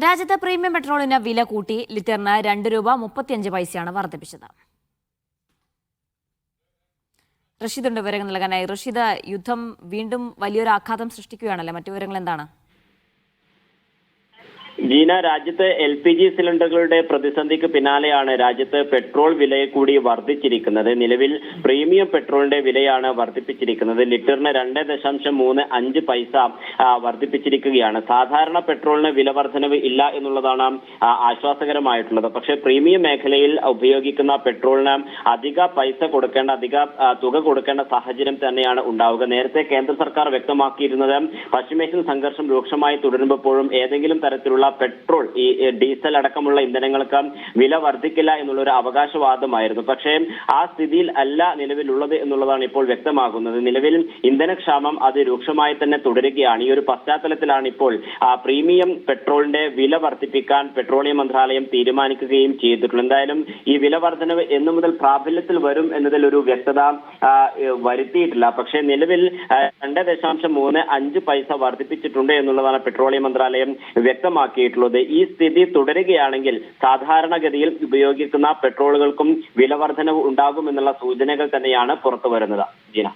രാജ്യത്ത് പ്രീമിയം പെട്രോളിന് വില കൂട്ടി ലിറ്ററിന് ₹2.35 വർദ്ധിപ്പിച്ചത്. റഷീദുണ്ട് വിവരങ്ങൾ നൽകാനായി. റഷീദ്, യുദ്ധം വീണ്ടും വലിയൊരു ആഘാതം സൃഷ്ടിക്കുകയാണല്ലേ, മറ്റു വിവരങ്ങൾ എന്താണ്? ജീന, രാജ്യത്ത് LPG സിലിണ്ടറുകളുടെ പ്രതിസന്ധിക്ക് പിന്നാലെയാണ് രാജ്യത്ത് പെട്രോൾ വില കൂടി വർദ്ധിച്ചിരിക്കുന്നത്. നിലവിൽ പ്രീമിയം പെട്രോളിന്റെ വിലയാണ് വർദ്ധിപ്പിച്ചിരിക്കുന്നത്. ലിറ്ററിന് 2.35 വർദ്ധിപ്പിച്ചിരിക്കുകയാണ്. സാധാരണ പെട്രോളിന് വില വർധനവ് ഇല്ല എന്നുള്ളതാണ് ആശ്വാസകരമായിട്ടുള്ളത്. പക്ഷേ പ്രീമിയം മേഖലയിൽ ഉപയോഗിക്കുന്ന പെട്രോളിന് അധിക പൈസ കൊടുക്കേണ്ട, അധിക തുക കൊടുക്കേണ്ട സാഹചര്യം തന്നെയാണ് ഉണ്ടാവുക. നേരത്തെ കേന്ദ്ര സർക്കാർ വ്യക്തമാക്കിയിരുന്നത് പശ്ചിമേഷ്യൻ സംഘർഷം രൂക്ഷമായി തുടരുമ്പോഴും ഏതെങ്കിലും തരത്തിലുള്ള പെട്രോൾ, ഈ ഡീസൽ അടക്കമുള്ള ഇന്ധനങ്ങൾക്ക് വില വർദ്ധിക്കില്ല എന്നുള്ളൊരു അവകാശവാദമായിരുന്നു. പക്ഷേ ആ സ്ഥിതിയിൽ അല്ല നിലവിലുള്ളത് എന്നുള്ളതാണ് ഇപ്പോൾ വ്യക്തമാകുന്നത്. നിലവിൽ ഇന്ധനക്ഷാമം അത് രൂക്ഷമായി തന്നെ തുടരുകയാണ്. ഈ ഒരു പശ്ചാത്തലത്തിലാണ് ഇപ്പോൾ പ്രീമിയം പെട്രോളിന്റെ വില വർദ്ധിപ്പിക്കാൻ പെട്രോളിയം മന്ത്രാലയം തീരുമാനിക്കുകയും ചെയ്തിട്ടുള്ളത്. എന്തായാലും ഈ വില വർധനവ് എന്നു മുതൽ പ്രാബല്യത്തിൽ വരും എന്നതിൽ ഒരു വ്യക്തത വരുത്തിയിട്ടില്ല. പക്ഷേ നിലവിൽ 2.35 വർദ്ധിപ്പിച്ചിട്ടുണ്ട് എന്നുള്ളതാണ് പെട്രോളിയം മന്ത്രാലയം വ്യക്തമാക്കിയിട്ടുള്ളത്. ഈ സ്ഥിതി തുടരുകയാണെങ്കിൽ സാധാരണഗതിയിൽ ഉപയോഗിക്കുന്ന പെട്രോളുകൾക്കും വില വർധനവ് ഉണ്ടാകുമെന്നുള്ള സൂചനകൾ തന്നെയാണ് പുറത്തു വരുന്നത്. ജീന.